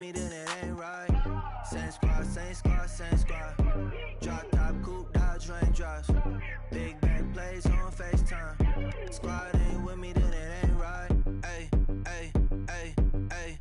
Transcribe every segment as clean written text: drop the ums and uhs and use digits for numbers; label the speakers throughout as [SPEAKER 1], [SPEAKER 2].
[SPEAKER 1] Me then it ain't right. Same squad, same squad, same squad. Drop top, coupe, dodge, raindrops. Big bang plays on FaceTime. Squad ain't with me, then it ain't right. Ay, ay, ay, ay.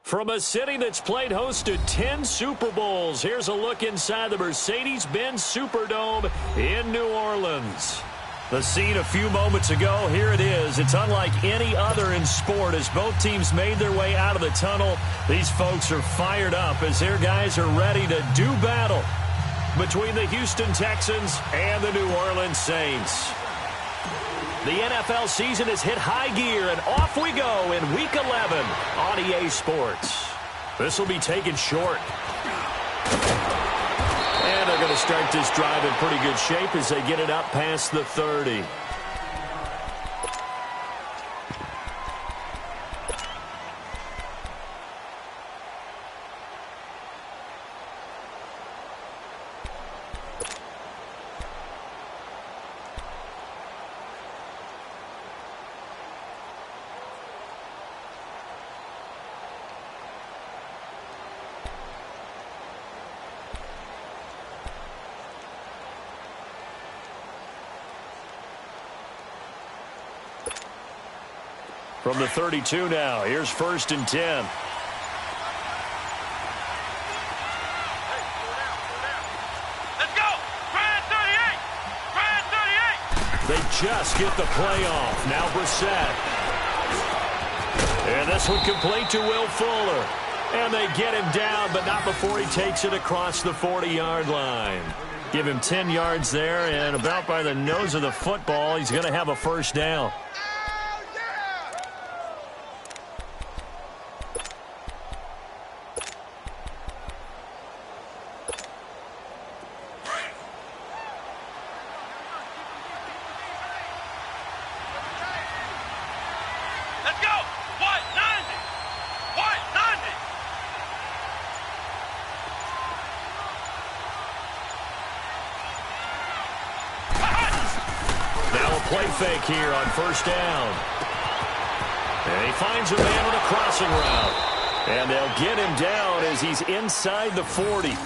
[SPEAKER 2] From a city that's played host to 10 Super Bowls, here's a look inside the Mercedes-Benz Superdome in New Orleans. The scene a few moments ago, here it is. It's unlike any other in sport as both teams made their way out of the tunnel. These folks are fired up as their guys are ready to do battle between the Houston Texans and the New Orleans Saints. The NFL season has hit high gear, and off we go in Week 11 on EA Sports. This will be taken short. And they're going to start this drive in pretty good shape as they get it up past the 30. From the 32 now, here's 1st and 10.
[SPEAKER 3] Let's go! Brad 38! Brad 38!
[SPEAKER 2] They just get the play off. Now Brissett. And this one complete to Will Fuller. And they get him down, but not before he takes it across the 40-yard line. Give him 10 yards there, and about by the nose of the football, he's going to have a first down.
[SPEAKER 3] Let's go! What? 90! What? 90!
[SPEAKER 2] Now a play fake here on 1st down. And he finds a man on a crossing route. And they'll get him down as he's inside the 40.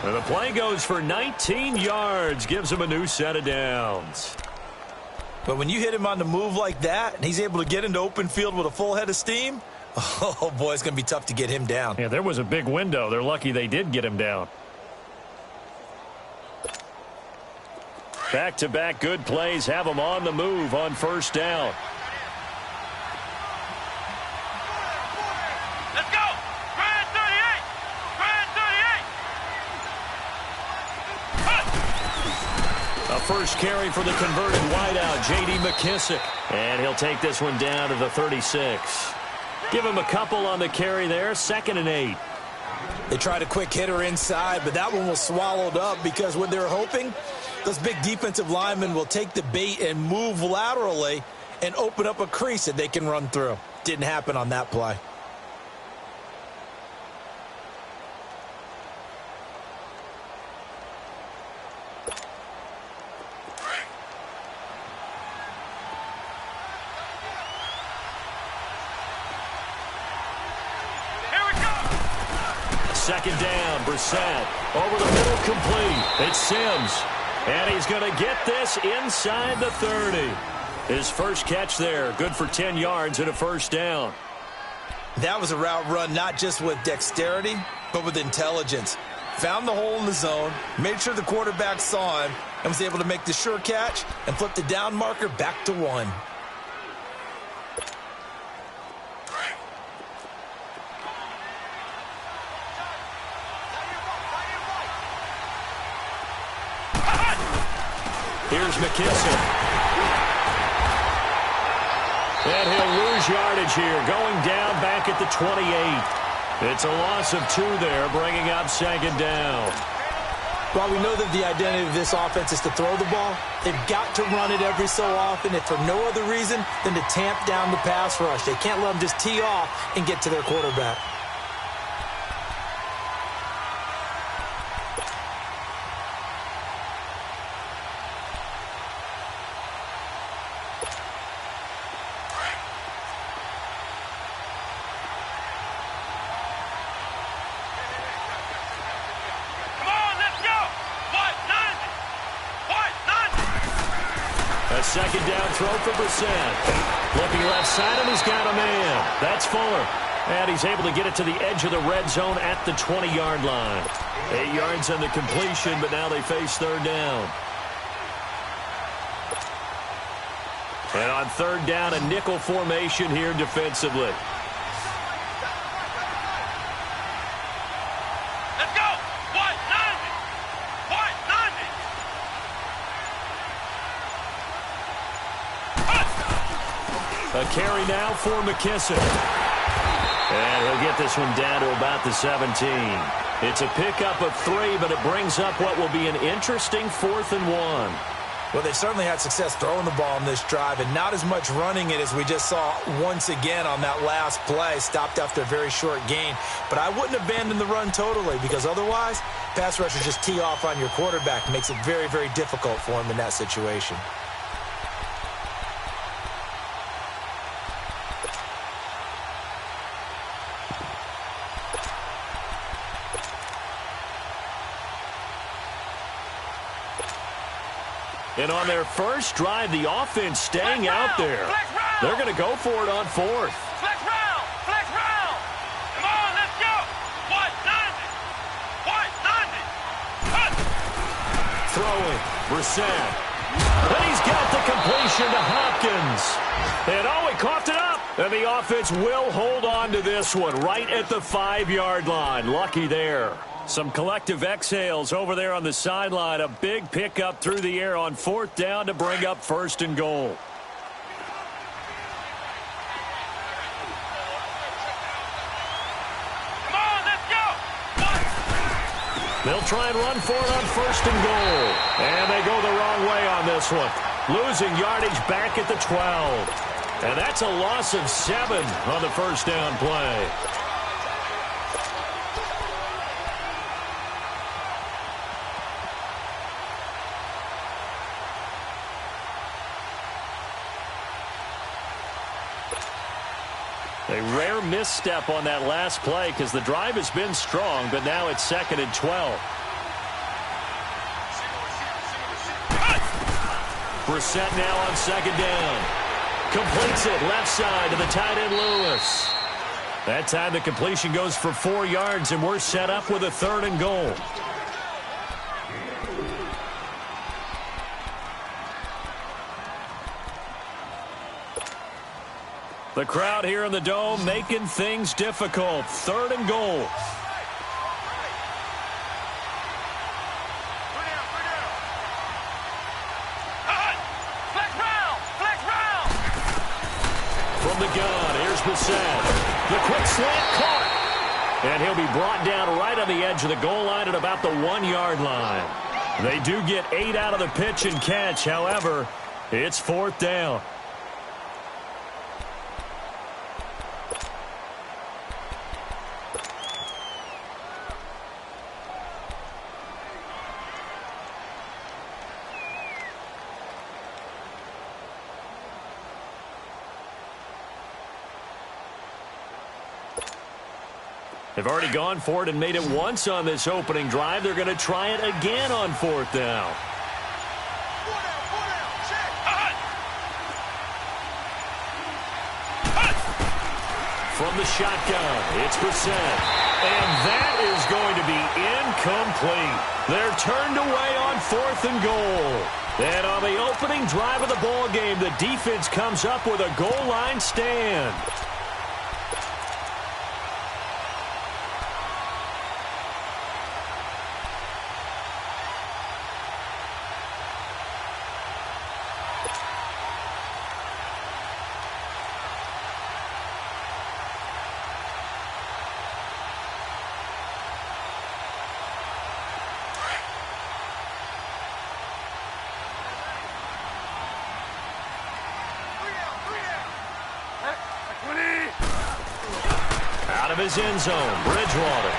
[SPEAKER 2] And the play goes for 19 yards, gives him a new set of downs.
[SPEAKER 4] But when you hit him on the move like that, and he's able to get into open field with a full head of steam, oh, boy, it's going to be tough to get him down.
[SPEAKER 2] Yeah, there was a big window. They're lucky they did get him down. Back-to-back good plays have him on the move on 1st down.
[SPEAKER 3] Let's go! Brad 38! Brad 38!
[SPEAKER 2] A first carry for the converted wideout, J.D. McKissick. And he'll take this one down to the 36. Give him a couple on the carry there, 2nd and 8.
[SPEAKER 4] They tried a quick hitter inside, but that one was swallowed up because what they were hoping, those big defensive linemen will take the bait and move laterally and open up a crease that they can run through. Didn't happen on that play.
[SPEAKER 3] Here we go!
[SPEAKER 2] 2nd down, Brissett. Over the middle, complete. It's Sims. And he's going to get this inside the 30. His first catch there, good for 10 yards and a first down.
[SPEAKER 4] That was a route run not just with dexterity, but with intelligence. Found the hole in the zone, made sure the quarterback saw him, and was able to make the sure catch and flip the down marker back to 1.
[SPEAKER 2] Here's McKissick. And he'll lose yardage here, going down back at the 28. It's a loss of 2 there, bringing up 2nd down.
[SPEAKER 4] While we know that the identity of this offense is to throw the ball, they've got to run it every so often, if for no other reason than to tamp down the pass rush. They can't let them just tee off and get to their quarterback.
[SPEAKER 2] Second down throw for Brissett. Looking left side, and he's got a man. That's Fuller. And he's able to get it to the edge of the red zone at the 20-yard line. 8 yards on the completion, but now they face third down. And on third down, a nickel formation here defensively. A carry now for McKissick. And he'll get this one down to about the 17. It's a pickup of 3, but it brings up what will be an interesting 4th and 1.
[SPEAKER 4] Well, they've certainly had success throwing the ball on this drive, and not as much running it as we just saw once again on that last play. Stopped after a very short gain. But I wouldn't abandon the run totally, because otherwise, pass rushers just tee off on your quarterback. It makes it very, very difficult for him in that situation.
[SPEAKER 2] And on their first drive, the offense staying out there. They're going to go for it on 4th.
[SPEAKER 3] Flex round! Flex round! Come on, let's go! What? 90!
[SPEAKER 2] Throwing. Brissett. And he's got the completion to Hopkins. And he coughed it up. And the offense will hold on to this one right at the 5-yard line. Lucky there. Some collective exhales over there on the sideline. A big pickup through the air on 4th down to bring up 1st and goal.
[SPEAKER 3] Come on, let's go!
[SPEAKER 2] They'll try and run for it on 1st and goal. And they go the wrong way on this one. Losing yardage back at the 12. And that's a loss of 7 on the first down play. A rare misstep on that last play because the drive has been strong, but now it's 2nd and 12. Brissett now on 2nd down. Completes it left side to the tight end Lewis. That time the completion goes for 4 yards, and we're set up with a 3rd and goal. The crowd here in the Dome making things difficult. 3rd and goal. From the gun, here's Brissett. The quick slant caught. And he'll be brought down right on the edge of the goal line at about the 1-yard line. They do get 8 out of the pitch and catch. However, it's 4th down. They've already gone for it and made it once on this opening drive. They're going to try it again on 4th down. From the shotgun, it's Brissett. And that is going to be incomplete. They're turned away on 4th and goal. And on the opening drive of the ball game, the defense comes up with a goal line stand. Out of his end zone, Bridgewater.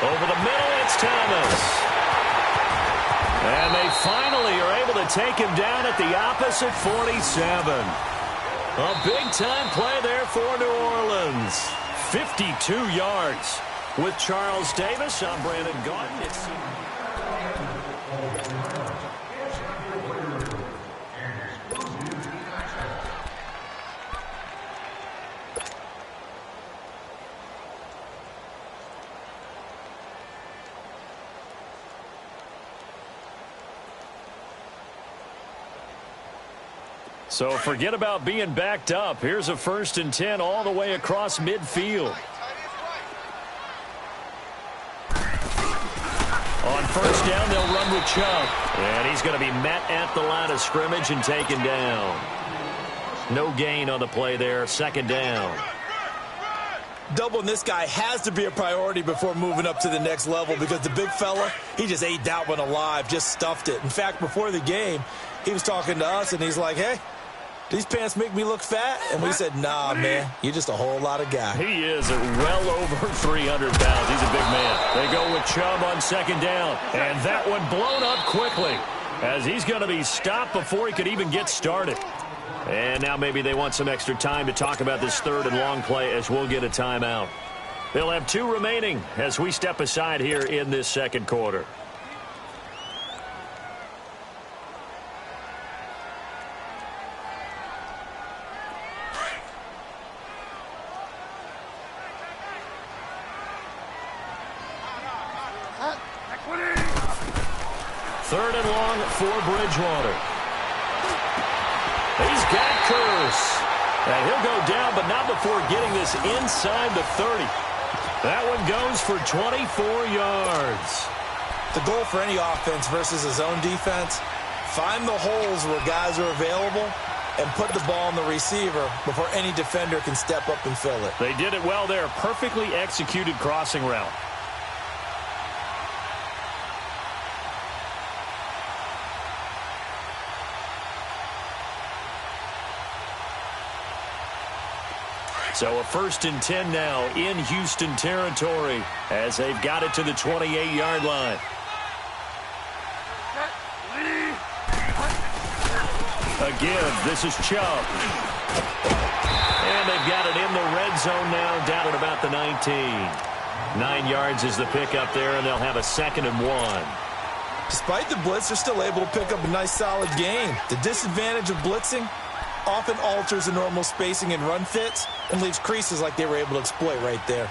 [SPEAKER 2] Over the middle, it's Thomas. And they finally are able to take him down at the opposite 47. A big-time play there for New Orleans. 52 yards. With Charles Davis, I'm Brandon Gaudin. So forget about being backed up. Here's a 1st and 10 all the way across midfield. On 1st down, they'll run with Chubb. And he's going to be met at the line of scrimmage and taken down. No gain on the play there. 2nd down.
[SPEAKER 4] Doubling this guy has to be a priority before moving up to the next level because the big fella, he just ate that one alive, just stuffed it. In fact, before the game, he was talking to us, and he's like, hey, these pants make me look fat? And we said, nah, man, you're just a whole lot of guy.
[SPEAKER 2] He is well over 300 pounds. He's a big man. They go with Chubb on 2nd down. And that one blown up quickly as he's going to be stopped before he could even get started. And now maybe they want some extra time to talk about this 3rd and long play as we'll get a timeout. They'll have 2 remaining as we step aside here in this 2nd quarter. Third and long for Bridgewater. He's got Curse. And he'll go down, but not before getting this inside the 30. That one goes for 24 yards.
[SPEAKER 4] The goal for any offense versus a zone defense, find the holes where guys are available and put the ball on the receiver before any defender can step up and fill it.
[SPEAKER 2] They did it well there. Perfectly executed crossing route. So a 1st and 10 now in Houston territory as they've got it to the 28-yard line. A give. This is Chubb. And they've got it in the red zone now down at about the 19. 9 yards is the pickup there, and they'll have a 2nd and 1.
[SPEAKER 4] Despite the blitz, they're still able to pick up a nice solid gain. The disadvantage of blitzing often alters the normal spacing and run fits and leaves creases like they were able to exploit right there.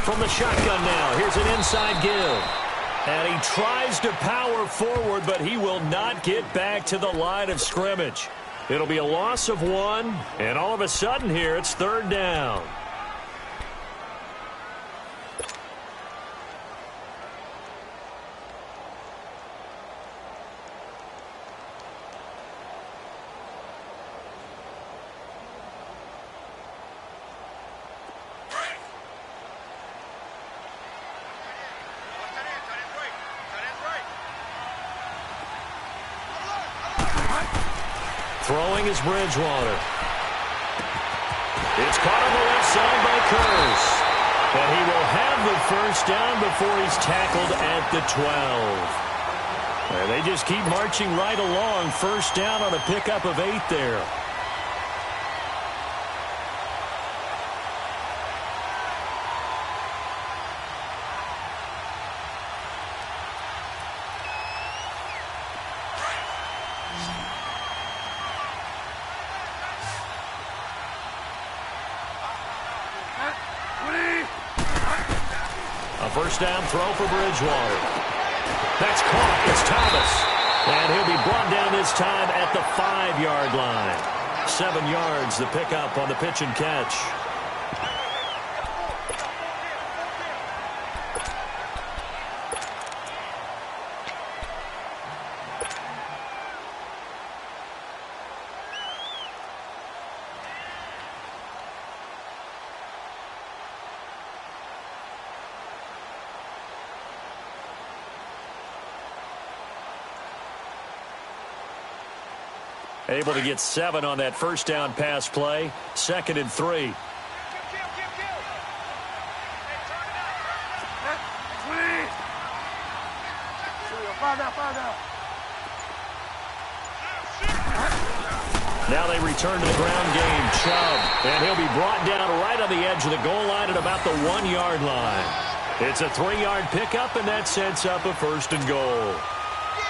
[SPEAKER 2] From the shotgun now, here's an inside give. And he tries to power forward, but he will not get back to the line of scrimmage. It'll be a loss of 1, and all of a sudden here, it's 3rd down. Throwing is Bridgewater. It's caught on the left side by Curse. But he will have the 1st down before he's tackled at the 12. And they just keep marching right along. 1st down on a pickup of 8 there. A 1st down throw for Bridgewater. That's caught. It's Thomas. And he'll be brought down this time at the 5-yard line. 7 yards, the pickup on the pitch and catch. Able to get 7 on that first down pass play. 2nd and 3. Now they return to the ground game. Chubb. And he'll be brought down right on the edge of the goal line at about the 1-yard line. It's a 3-yard pickup, and that sets up a 1st and goal.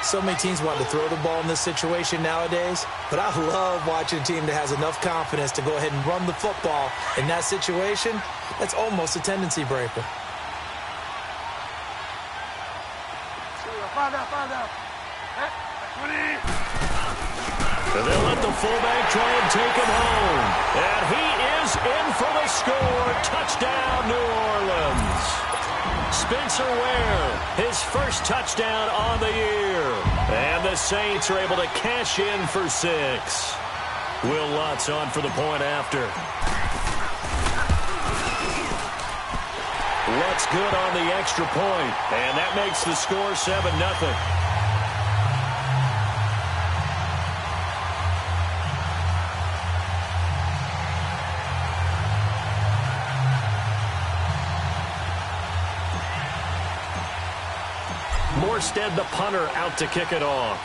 [SPEAKER 4] So many teams want to throw the ball in this situation nowadays, but I love watching a team that has enough confidence to go ahead and run the football. In that situation, that's almost a tendency breaker.
[SPEAKER 2] And they'll let the fullback try and take him home. And he is in for the score. Touchdown, New Orleans. Spencer Ware, his first touchdown on the year. And the Saints are able to cash in for 6. Will Lutz on for the point after. Lutz good on the extra point. And that makes the score 7-0. Morstead, the punter, out to kick it off.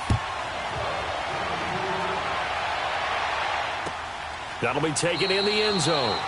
[SPEAKER 2] That'll be taken in the end zone.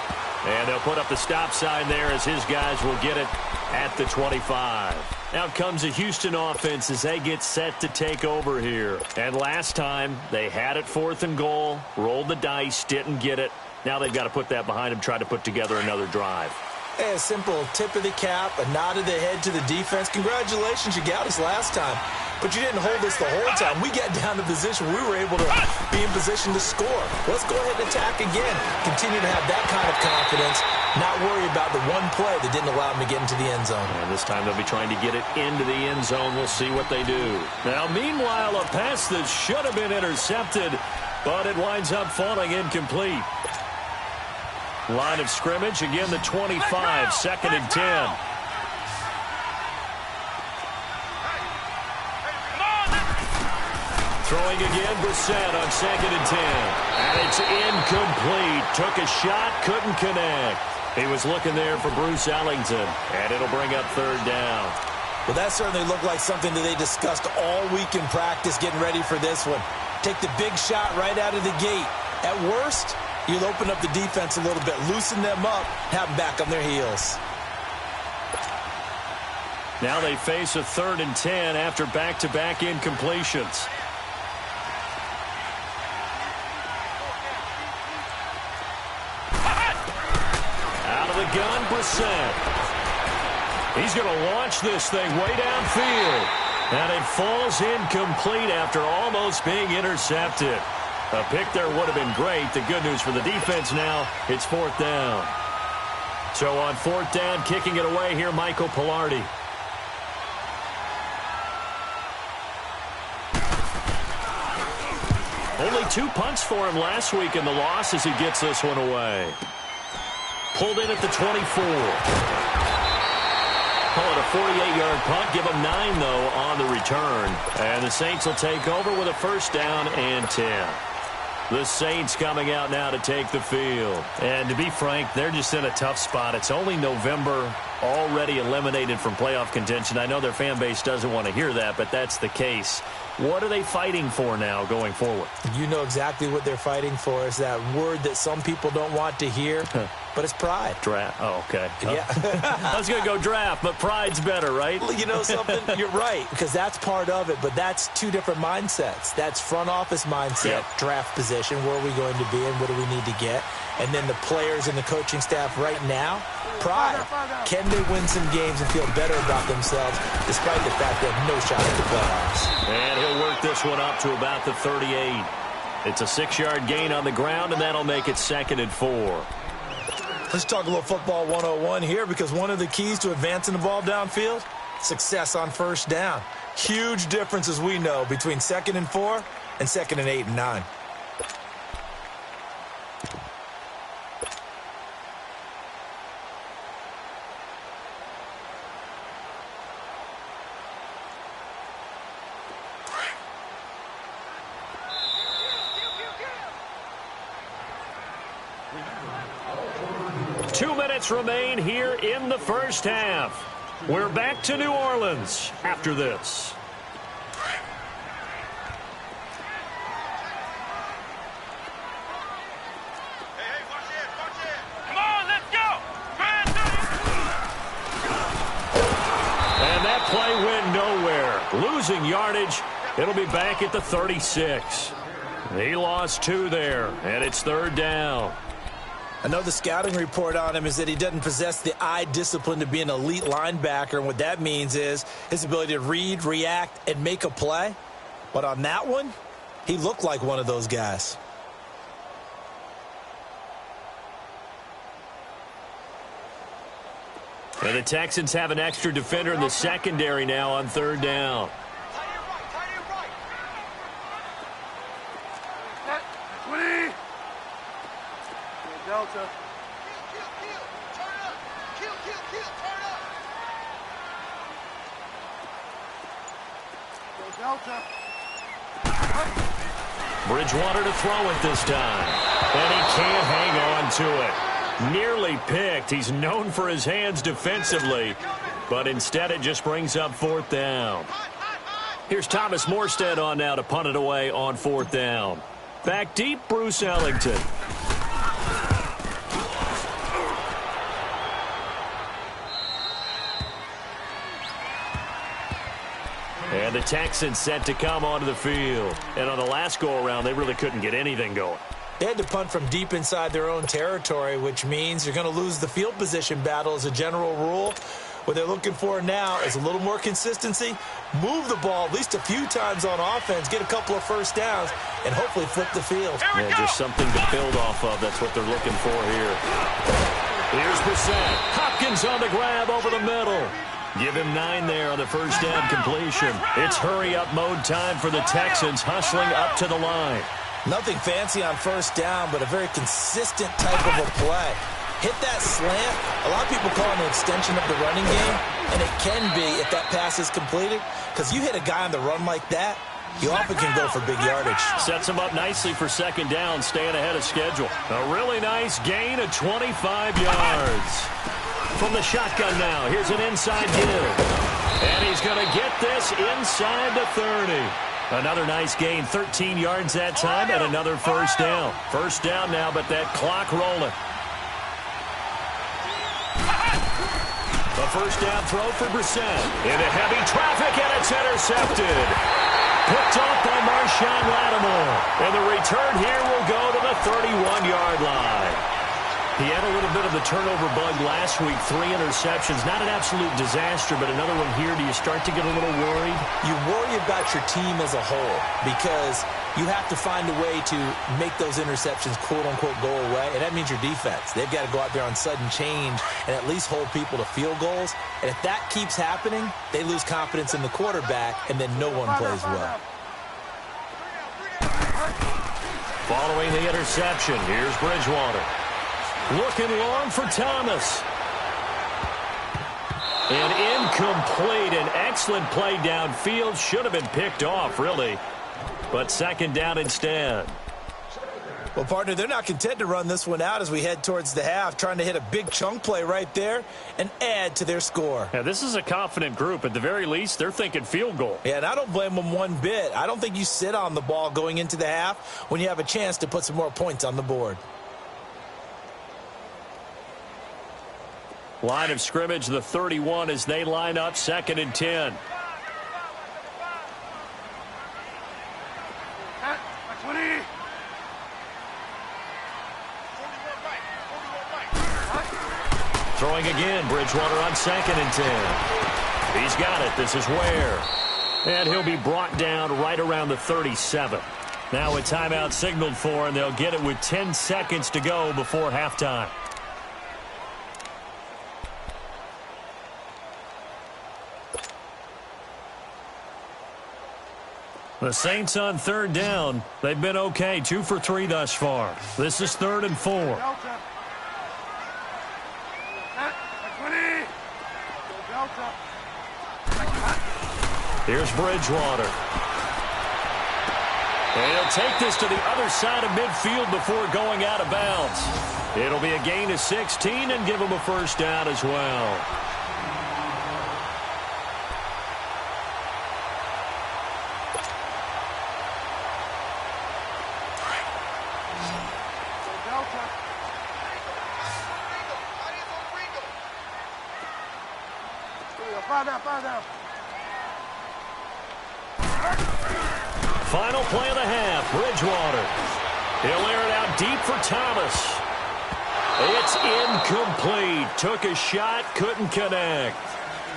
[SPEAKER 2] And they'll put up the stop sign there as his guys will get it at the 25. Out comes the Houston offense as they get set to take over here. And last time, they had it 4th and goal, rolled the dice, didn't get it. Now they've got to put that behind them, try to put together another drive.
[SPEAKER 4] Hey, a simple tip of the cap, a nod of the head to the defense. Congratulations, you got us last time. But you didn't hold us the whole time. We got down to position. We were able to be in position to score. Let's go ahead and attack again. Continue to have that kind of confidence. Not worry about the one play that didn't allow them to get into the end zone.
[SPEAKER 2] And this time they'll be trying to get it into the end zone. We'll see what they do. Now, meanwhile, a pass that should have been intercepted, but it winds up falling incomplete. Line of scrimmage, again the 25, 2nd and 10. Throwing again, Brissett on 2nd and 10. And it's incomplete. Took a shot, couldn't connect. He was looking there for Bruce Ellington, and it'll bring up 3rd down.
[SPEAKER 4] Well, that certainly looked like something that they discussed all week in practice, getting ready for this one. Take the big shot right out of the gate. At worst, you'll open up the defense a little bit, loosen them up, have them back on their heels.
[SPEAKER 2] Now they face a 3rd and 10 after back-to-back incompletions. Out of the gun, Brissett. He's going to launch this thing way downfield. And it falls incomplete after almost being intercepted. A pick there would have been great. The good news for the defense now, it's 4th down. So on 4th down, kicking it away here, Michael Pilardi. Only 2 punts for him last week in the loss as he gets this one away. Pulled in at the 24. Call it a 48-yard punt. Give him 9, though, on the return. And the Saints will take over with a 1st down and 10. The Saints coming out now to take the field. And to be frank, they're just in a tough spot. It's only November, already eliminated from playoff contention. I know their fan base doesn't want to hear that, but that's the case. What are they fighting for now going forward?
[SPEAKER 4] You know exactly what they're fighting for. Is that word that some people don't want to hear, but it's pride.
[SPEAKER 2] Draft. Oh, okay.
[SPEAKER 4] Yeah.
[SPEAKER 2] I was going to go draft, but pride's better, right?
[SPEAKER 4] You know something? You're right, because that's part of it, but that's 2 different mindsets. That's front office mindset, draft position, where are we going to be and what do we need to get? And then the players and the coaching staff right now, pride. Can they win some games and feel better about themselves despite the fact they have no shot at the playoffs?
[SPEAKER 2] And he'll work this one up to about the 38. It's a 6-yard gain on the ground, and that'll make it 2nd and 4.
[SPEAKER 4] Let's talk a little football 101 here, because one of the keys to advancing the ball downfield, success on 1st down. Huge difference, as we know, between 2nd and 4 and 2nd and 8 and 9.
[SPEAKER 2] minutes remain here in the first half. We're back to New Orleans after this.
[SPEAKER 3] Come on, let's go.
[SPEAKER 2] And that play went nowhere. Losing yardage. It'll be back at the 36. He lost 2 there, and it's 3rd down.
[SPEAKER 4] I know the scouting report on him is that he doesn't possess the eye discipline to be an elite linebacker, and what that means is his ability to read, react, and make a play. But on that one, he looked like one of those guys.
[SPEAKER 2] And the Texans have an extra defender in the secondary now on 3rd down.
[SPEAKER 3] Delta.
[SPEAKER 5] Turn up. Turn up.
[SPEAKER 3] Go Delta.
[SPEAKER 2] Bridgewater to throw it this time. And he can't hang on to it. Nearly picked. He's known for his hands defensively, but instead it just brings up 4th down. Here's Thomas Morstead on now to punt it away on 4th down. Back deep, Bruce Ellington. And the Texans set to come onto the field. And on the last go-around, they really couldn't get anything going.
[SPEAKER 4] They had to punt from deep inside their own territory, which means you're going to lose the field position battle as a general rule. What they're looking for now is a little more consistency, move the ball at least a few times on offense, get a couple of first downs, and hopefully flip the field.
[SPEAKER 2] Yeah, just something to build off of. That's what they're looking for here. Here's Brissett. Hopkins on the grab over the middle. Give him 9 there on the first down completion. It's hurry-up mode time for the Texans, hustling up to the line.
[SPEAKER 4] Nothing fancy on first down, but a very consistent type of a play. Hit that slant. A lot of people call it an extension of the running game, and it can be if that pass is completed, because you hit a guy on the run like that, you often can go for big yardage.
[SPEAKER 2] Sets him up nicely for 2nd down, staying ahead of schedule. A really nice gain of 25 yards. From the shotgun now, here's an inside give. And he's going to get this inside the 30. Another nice gain, 13 yards that time, and another first down. First down now, but that clock rolling. A first down throw for Brissett. Into heavy traffic, and it's intercepted. Picked off by Marshawn Lattimore. And the return here will go to the 31-yard line. He had a little bit of the turnover bug last week, 3 interceptions. Not an absolute disaster, but another one here. Do you start to get a little worried?
[SPEAKER 4] You worry about your team as a whole because you have to find a way to make those interceptions, quote-unquote, go away, and that means your defense. They've got to go out there on sudden change and at least hold people to field goals. And if that keeps happening, they lose confidence in the quarterback, and then no one plays well.
[SPEAKER 2] Following the interception, here's Bridgewater. Looking long for Thomas. And incomplete. An excellent play downfield. Should have been picked off, really. But 2nd down instead.
[SPEAKER 4] Well, partner, they're not content to run this one out as we head towards the half, trying to hit a big chunk play right there and add to their score.
[SPEAKER 2] Yeah, this is a confident group. At the very least, they're thinking field goal.
[SPEAKER 4] Yeah, and I don't blame them one bit. I don't think you sit on the ball going into the half when you have a chance to put some more points on the board.
[SPEAKER 2] Line of scrimmage, the 31 as they line up 2nd and 10. Throwing again, Bridgewater on 2nd and 10. He's got it. This is Ware. And he'll be brought down right around the 37. Now a timeout signaled for, and they'll get it with 10 seconds to go before halftime. The Saints on 3rd down. They've been okay, 2 for 3 thus far. This is 3rd and 4. Here's Bridgewater. And he'll take this to the other side of midfield before going out of bounds. It'll be a gain of 16 and give him a first down as well. Final play of the half, Bridgewater. He'll air it out deep for Thomas. It's incomplete. Took a shot, couldn't connect.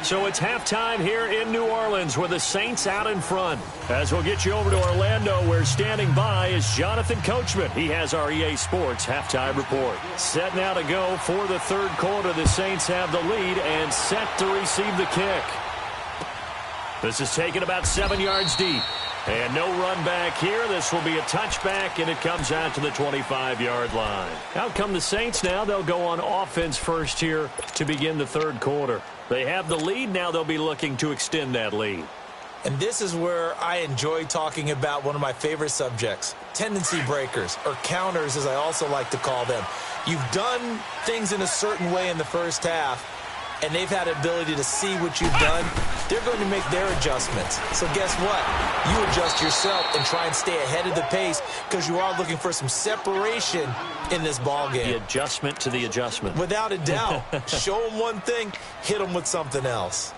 [SPEAKER 2] So it's halftime here in New Orleans with the Saints out in front. As we'll get you over to Orlando, where standing by is Jonathan Coachman. He has our EA Sports halftime report. Set now to go for the third quarter. The Saints have the lead and set to receive the kick. This is taken about 7 yards deep. And no run back here. This will be a touchback, and it comes out to the 25-yard line. Out come the Saints now. They'll go on offense first here to begin the third quarter. They have the lead. Now they'll be looking to extend that lead.
[SPEAKER 4] And this is where I enjoy talking about one of my favorite subjects, tendency breakers, or counters as I also like to call them. You've done things in a certain way in the first half, and they've had the ability to see what you've done. They're going to make their adjustments. So guess what? You adjust yourself and try and stay ahead of the pace because you are looking for some separation in this ball game.
[SPEAKER 2] The adjustment to the adjustment.
[SPEAKER 4] Without a doubt. Show them one thing, hit them with something else.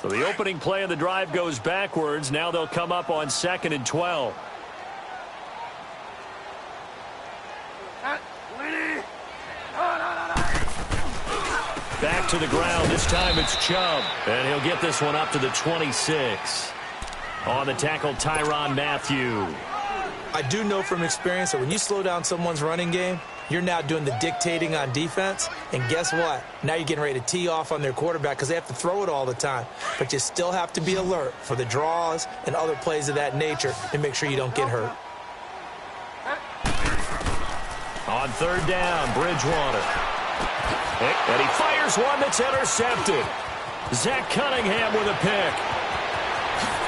[SPEAKER 2] So the opening play of the drive goes backwards. Now they'll come up on 2nd and 12. Back to the ground. This time it's Chubb. And he'll get this one up to the 26. On the tackle, Tyrann Mathieu.
[SPEAKER 4] I do know from experience that when you slow down someone's running game, you're now doing the dictating on defense. And guess what? Now you're getting ready to tee off on their quarterback because they have to throw it all the time. But you still have to be alert for the draws and other plays of that nature and make sure you don't get hurt.
[SPEAKER 2] On 3rd down, Bridgewater. And he fires one that's intercepted. Zach Cunningham with a pick.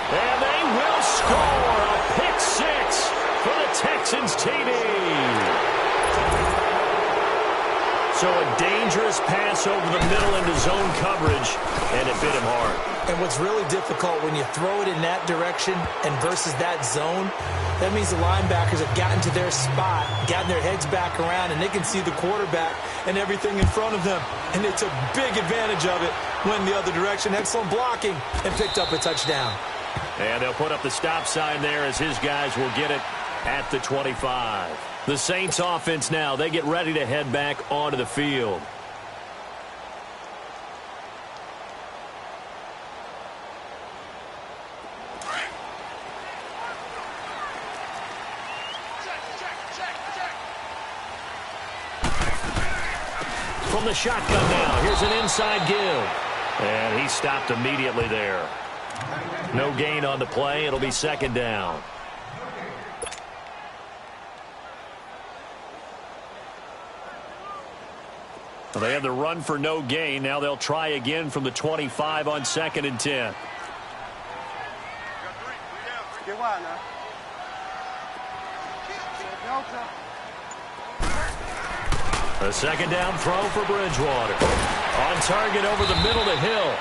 [SPEAKER 2] And they will score a pick 6 for the Texans TD. So a dangerous pass over the middle into zone coverage, and it bit him hard.
[SPEAKER 4] And what's really difficult when you throw it in that direction and versus that zone, that means the linebackers have gotten to their spot, gotten their heads back around, and they can see the quarterback and everything in front of them. And they took big advantage of it, went the other direction, excellent blocking, and picked up a touchdown.
[SPEAKER 2] And they'll put up the stop sign there as his guys will get it at the 25. The Saints offense now, they get ready to head back onto the field. From the shotgun now, here's an inside give. And he stopped immediately there. No gain on the play. It'll be 2nd down. Well, they have the run for no gain. Now they'll try again from the 25 on 2nd and 10.
[SPEAKER 5] Get wide now.
[SPEAKER 2] A 2nd down throw for Bridgewater. On target over the middle to Hill.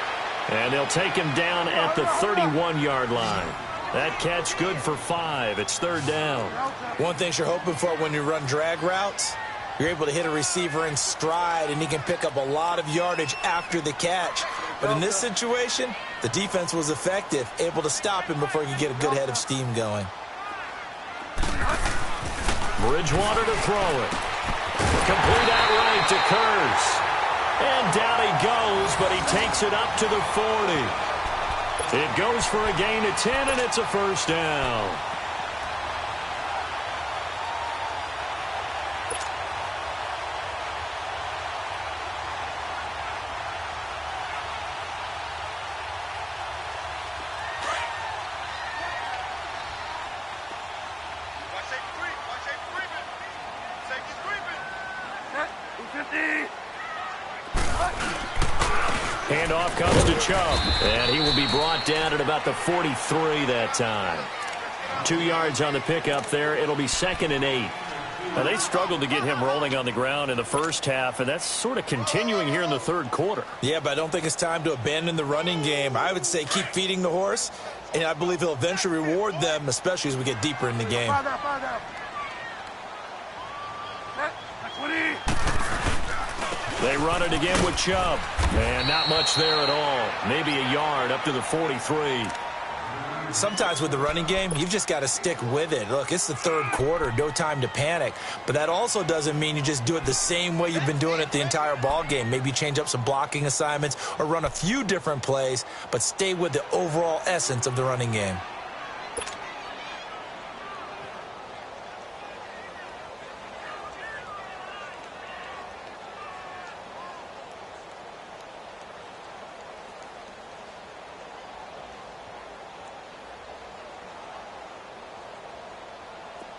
[SPEAKER 2] And they'll take him down at the 31-yard line. That catch good for 5. It's 3rd down.
[SPEAKER 4] One thing you're hoping for when you run drag routes, you're able to hit a receiver in stride, and he can pick up a lot of yardage after the catch. But in this situation, the defense was effective, able to stop him before he could get a good head of steam going.
[SPEAKER 2] Bridgewater to throw it. Complete outright to Kurz. And down he goes, but he takes it up to the 40. It goes for a gain of 10, and it's a first down. Handoff comes to Chubb, and he will be brought down at about the 43 that time. 2 yards on the pickup there. It'll be 2nd and 8. Now, they struggled to get him rolling on the ground in the first half, and that's sort of continuing here in the third quarter.
[SPEAKER 4] Yeah, but I don't think it's time to abandon the running game. I would say keep feeding the horse, and I believe he'll eventually reward them, especially as we get deeper in the game.
[SPEAKER 2] They run it again with Chubb, and not much there at all. Maybe a yard up to the 43.
[SPEAKER 4] Sometimes with the running game, you've just got to stick with it. Look, it's the third quarter, no time to panic. But that also doesn't mean you just do it the same way you've been doing it the entire ball game. Maybe change up some blocking assignments or run a few different plays, but stay with the overall essence of the running game.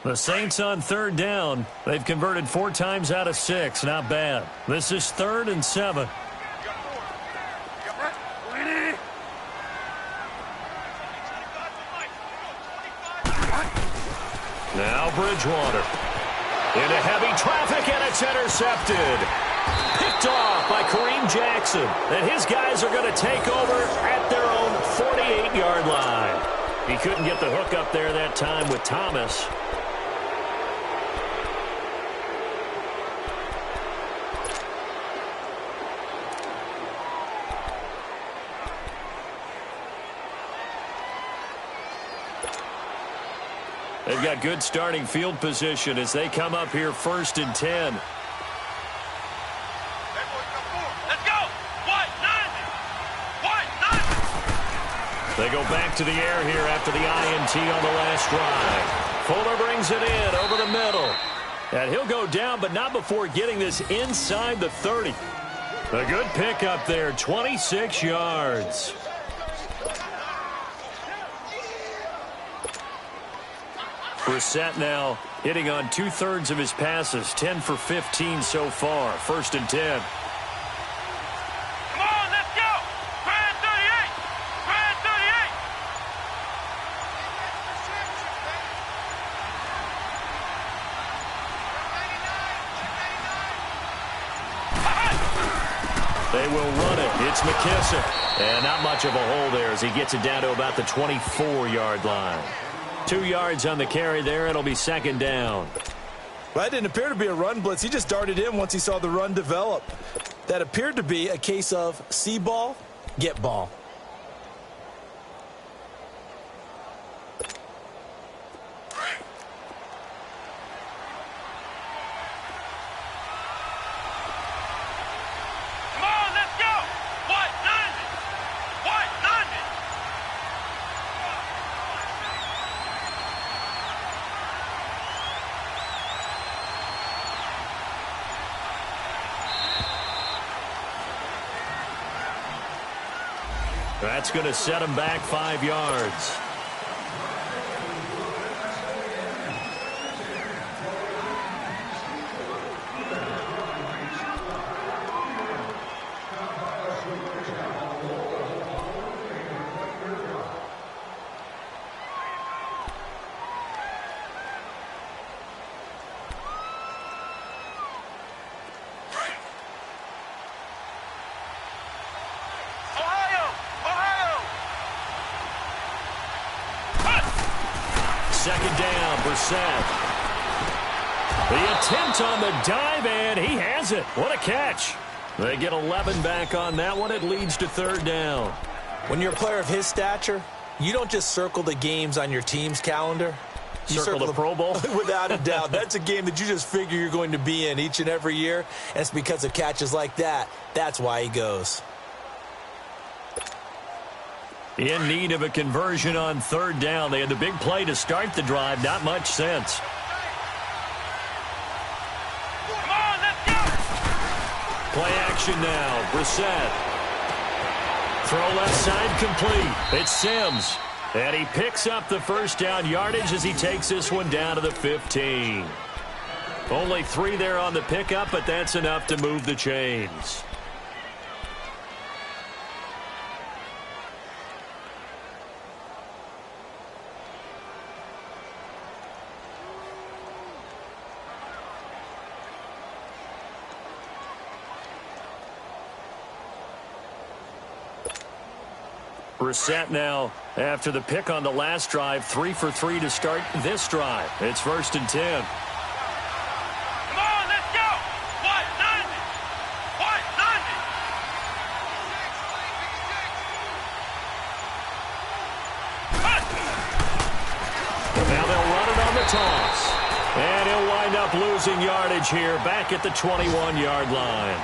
[SPEAKER 2] The Saints on 3rd down. They've converted 4 times out of 6. Not bad. This is 3rd and 7. Now Bridgewater. Into heavy traffic, and it's intercepted. Picked off by Kareem Jackson. And his guys are going to take over at their own 48-yard line. He couldn't get the hook up there that time with Thomas. They've got good starting field position as they come up here 1st and 10.
[SPEAKER 3] Let's go! What? 90! What? 90!
[SPEAKER 2] They go back to the air here after the INT on the last drive. Fuller brings it in over the middle. And he'll go down, but not before getting this inside the 30. A good pickup there, 26 yards. Brissett now hitting on 2/3 of his passes, 10 for 15 so far. 1st and 10.
[SPEAKER 3] Come on, let's go! Brad 38! Brad 38!
[SPEAKER 2] They will run it. It's McKissick. And not much of a hole there as he gets it down to about the 24-yard line. 2 yards on the carry there. It'll be 2nd down.
[SPEAKER 4] Well, that didn't appear to be a run blitz. He just darted in once he saw the run develop. That appeared to be a case of see ball, get ball.
[SPEAKER 3] Come on, let's go! What? 90! What? 90!
[SPEAKER 2] That's going to set him back 5 yards. Second down, Brissett. The attempt on the dive, and he has it. What a catch. They get 11 back on that one. It leads to 3rd down.
[SPEAKER 4] When you're a player of his stature, you don't just circle the games on your team's calendar. You
[SPEAKER 2] Circle the Pro Bowl?
[SPEAKER 4] Without a doubt. That's a game that you just figure you're going to be in each and every year, and it's because of catches like that. That's why he goes.
[SPEAKER 2] In need of a conversion on 3rd down. They had the big play to start the drive. Not much sense.
[SPEAKER 3] Come on, let's go!
[SPEAKER 2] Play action now. Brissett. Throw left side complete. It's Sims. And he picks up the 1st down yardage as he takes this one down to the 15. Only 3 there on the pickup, but that's enough to move the chains. Brissett now after the pick on the last drive, 3 for 3 to start this drive. It's 1st and 10.
[SPEAKER 3] Come on, let's go. 190. 190.
[SPEAKER 2] Now they'll run it on the toss. And he'll wind up losing yardage here back at the 21-yard line.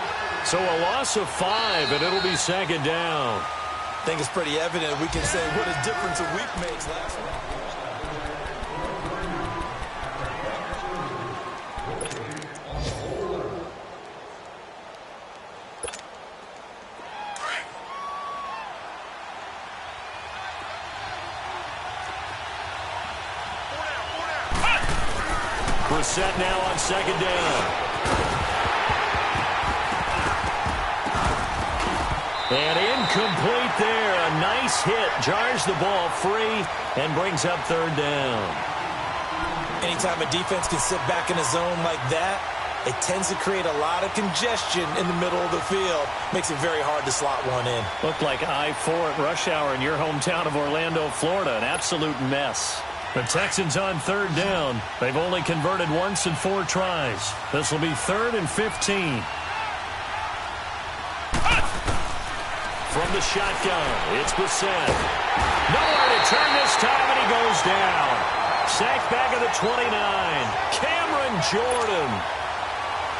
[SPEAKER 2] So a loss of 5, and it'll be 2nd down.
[SPEAKER 4] I think it's pretty evident we can say what a difference a week makes last week.
[SPEAKER 2] Brissett now on 2nd down. And incomplete there. A nice hit. Jars the ball free and brings up 3rd down.
[SPEAKER 4] Anytime a defense can sit back in a zone like that, it tends to create a lot of congestion in the middle of the field. Makes it very hard to slot one in.
[SPEAKER 2] Looked like I-4 at rush hour in your hometown of Orlando, Florida. An absolute mess. The Texans on 3rd down. They've only converted once in 4 tries. This will be 3rd and 15. From the shotgun, it's Brissett. Nowhere to turn this time, and he goes down. Sacked back at the 29. Cameron Jordan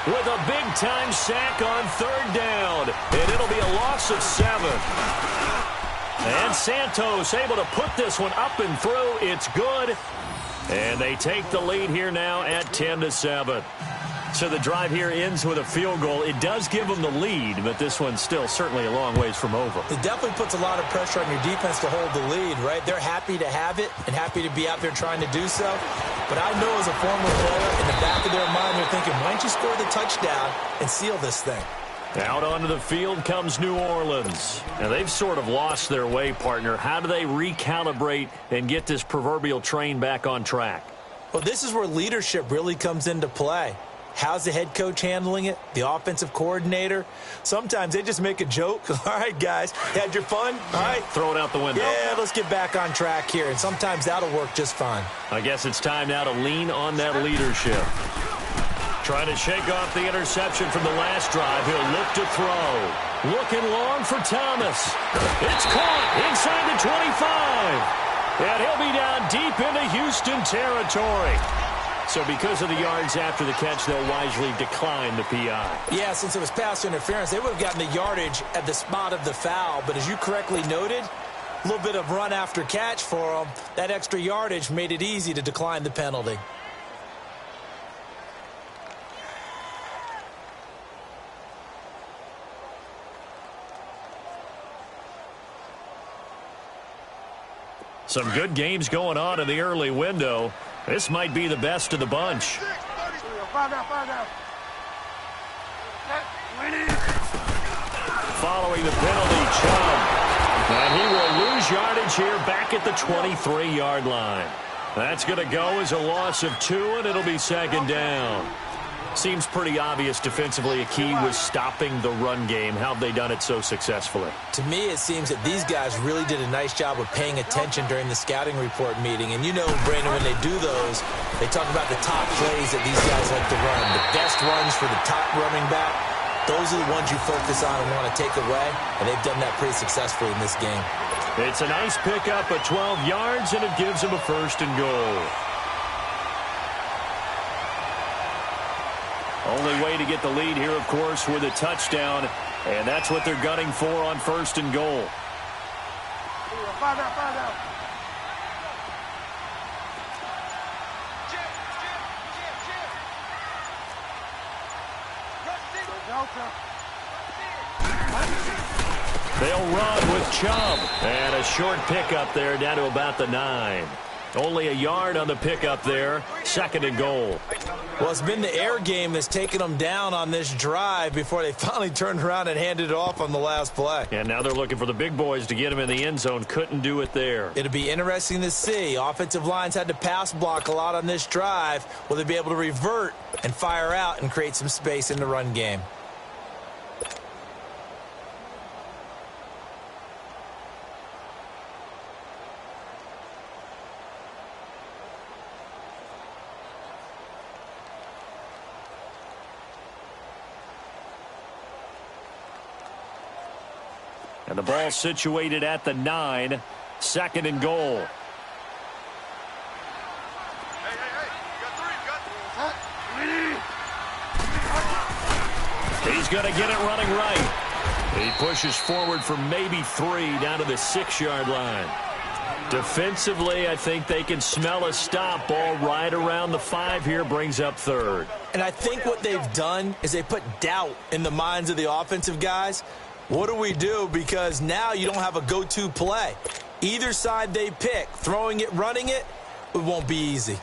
[SPEAKER 2] with a big-time sack on 3rd down, and it'll be a loss of 7. And Santos able to put this one up and through. It's good. And they take the lead here now at 10-7. So the drive here ends with a field goal. It does give them the lead, but this one's still certainly a long ways from over.
[SPEAKER 4] It definitely puts a lot of pressure on your defense to hold the lead, right? They're happy to have it and happy to be out there trying to do so. But I know as a former player, in the back of their mind, they're thinking, why don't you score the touchdown and seal this thing?
[SPEAKER 2] Out onto the field comes New Orleans. Now, they've sort of lost their way, partner. How do they recalibrate and get this proverbial train back on track?
[SPEAKER 4] Well, this is where leadership really comes into play. How's the head coach handling it? The offensive coordinator? Sometimes they just make a joke. All right, guys, had your fun? All right.
[SPEAKER 2] Throw it out the window.
[SPEAKER 4] Yeah, let's get back on track here. And sometimes that'll work just fine.
[SPEAKER 2] I guess it's time now to lean on that leadership. Trying to shake off the interception from the last drive. He'll look to throw. Looking long for Thomas. It's caught inside the 25. And he'll be down deep into Houston territory. So because of the yards after the catch, they'll wisely decline the PI.
[SPEAKER 4] Yeah, since it was pass interference, they would have gotten the yardage at the spot of the foul. But as you correctly noted, a little bit of run after catch for them. That extra yardage made it easy to decline the penalty.
[SPEAKER 2] Some good games going on in the early window. This might be the best of the bunch. Following the penalty, Chubb. And he will lose yardage here back at the 23-yard line. That's going to go as a loss of 2, and it'll be 2nd down. Seems pretty obvious defensively a key was stopping the run game. How have they done it so successfully?
[SPEAKER 4] To me, it seems that these guys really did a nice job of paying attention during the scouting report meeting. And you know, Brandon, when they do those, they talk about the top plays that these guys like to run. The best runs for the top running back, those are the ones you focus on and want to take away. And they've done that pretty successfully in this game.
[SPEAKER 2] It's a nice pickup of 12 yards, and it gives them a 1st and goal. Only way to get the lead here, of course, with a touchdown, and that's what they're gunning for on 1st and goal. They'll run with Chubb, and a short pickup there down to about the 9. Only a yard on the pickup there, 2nd and goal.
[SPEAKER 4] Well, it's been the air game that's taken them down on this drive before they finally turned around and handed it off on the last play.
[SPEAKER 2] And now they're looking for the big boys to get him in the end zone. Couldn't do it there.
[SPEAKER 4] It'll be interesting to see. Offensive lines had to pass block a lot on this drive. Will they be able to revert and fire out and create some space in the run game?
[SPEAKER 2] And the ball situated at the 9, 2nd and goal. He's going to get it running right. He pushes forward for maybe 3 down to the 6-yard line. Defensively, I think they can smell a stop. Ball right around the 5 here, brings up 3rd.
[SPEAKER 4] And I think what they've done is they put doubt in the minds of the offensive guys. What do we do? Because now you don't have a go-to play. Either side they pick, throwing it, running it, it won't be easy.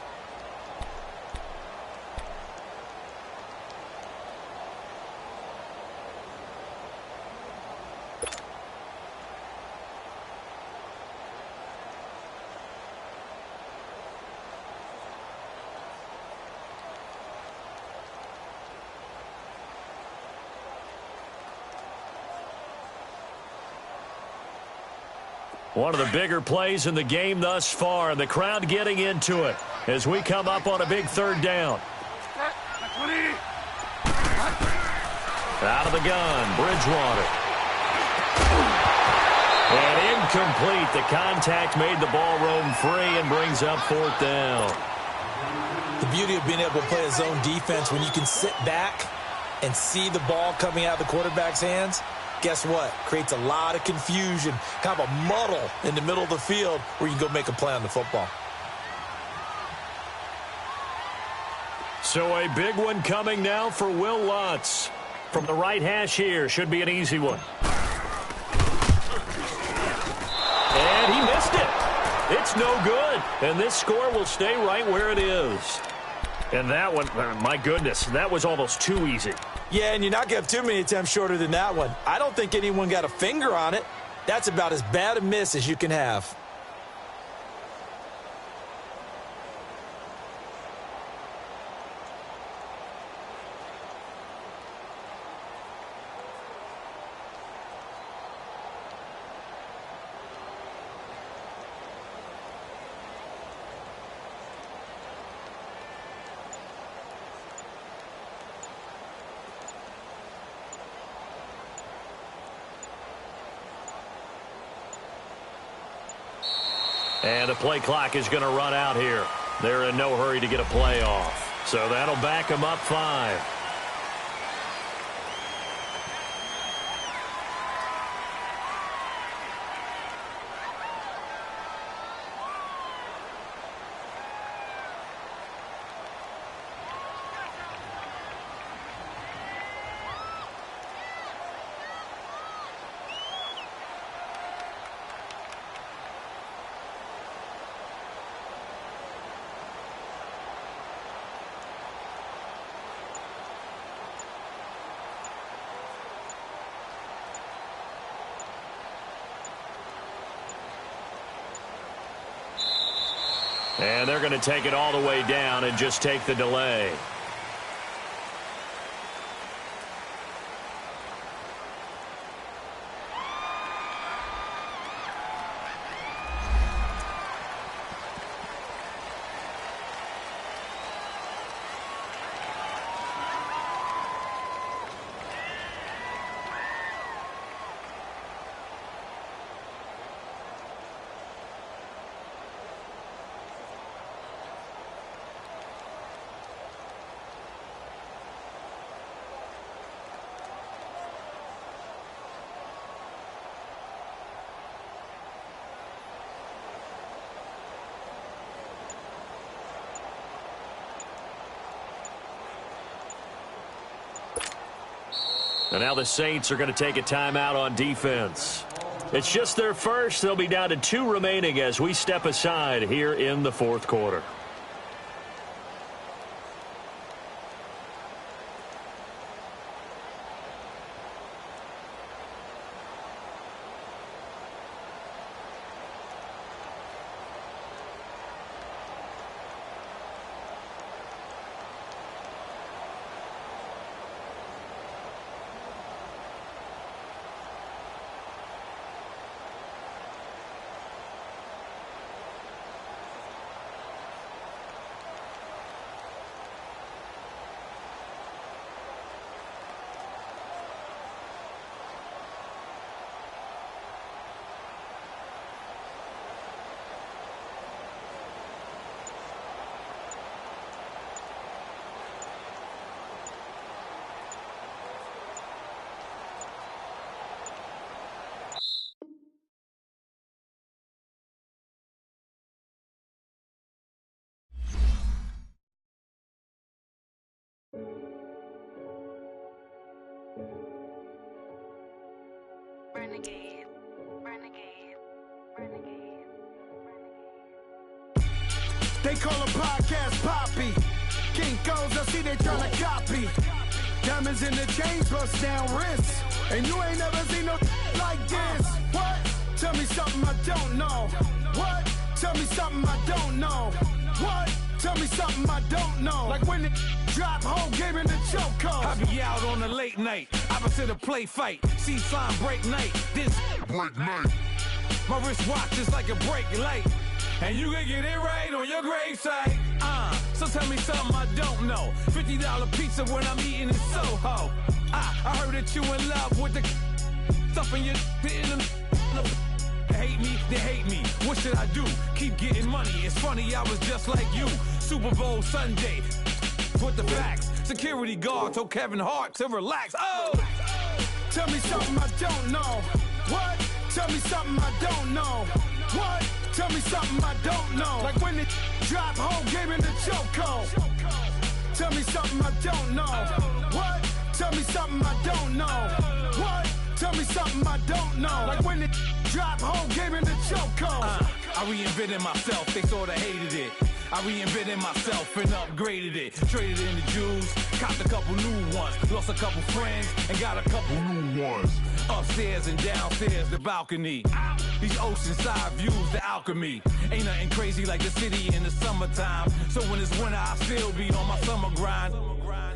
[SPEAKER 2] One of the bigger plays in the game thus far, and the crowd getting into it as we come up on a big 3rd down. Out of the gun, Bridgewater. And incomplete. The contact made the ball roam free and brings up 4th down.
[SPEAKER 4] The beauty of being able to play a zone defense when you can sit back and see the ball coming out of the quarterback's hands, guess what? Creates a lot of confusion, kind of a muddle in the middle of the field where you can go make a play on the football.
[SPEAKER 2] So a big one coming now for Will Lutz. From the right hash here, should be an easy one. And he missed it. It's no good. And this score will stay right where it is. And that one, my goodness, that was almost too easy.
[SPEAKER 4] Yeah, and you're not going to have too many attempts shorter than that one. I don't think anyone got a finger on it. That's about as bad a miss as you can have.
[SPEAKER 2] And the play clock is going to run out here. They're in no hurry to get a play off. So that'll back them up 5. And they're going to take it all the way down and just take the delay. And now the Saints are going to take a timeout on defense. It's just their first. They'll be down to 2 remaining as we step aside here in the 4th quarter.
[SPEAKER 6] Renegade, renegade, renegade, renegade.
[SPEAKER 7] They call a podcast Poppy. Kinkos, I see they tryna copy. Diamonds in the chains, bust down wrists. And you ain't never seen no like this. What? Tell me something I don't know. What? Tell me something I don't know. What? Tell me something I don't know. Like when the drop, whole game in the chokehold.
[SPEAKER 8] I be out on a late night, opposite a play fight. See sign break night, this break night. My wristwatch is like a brake light, and you can get it right on your gravesite. So tell me something I don't know. $50 pizza when I'm eating in Soho. I heard that you in love with the stuff in your in the. Hate me, they hate me. What should I do? Keep getting money. It's funny, I was just like you. Super Bowl Sunday. With the facts. Security guard told Kevin Hart to relax. Oh!
[SPEAKER 7] Tell me something I don't know. What? Tell me something I don't know. What? Tell me something I don't know. Like when it drop, whole game in the chokehold. Tell me something I don't know. What? Tell me something I don't know. What? Tell me something I don't know. Like when it drop, whole game in the chokehold.
[SPEAKER 8] I reinvented myself, they sorta hated it. I reinvented myself and upgraded it. Traded in the Jews, copped a couple new ones. Lost a couple friends and got a couple new ones. Upstairs and downstairs, the balcony. These oceanside views, the alchemy. Ain't nothing crazy like the city in the summertime. So when it's winter, I still be on my summer grind.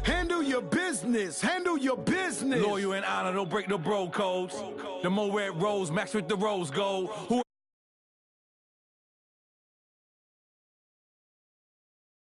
[SPEAKER 7] Handle your business, handle your business.
[SPEAKER 8] Loyal and honor, don't break the bro codes. The Moet Rose, max with the rose gold. Who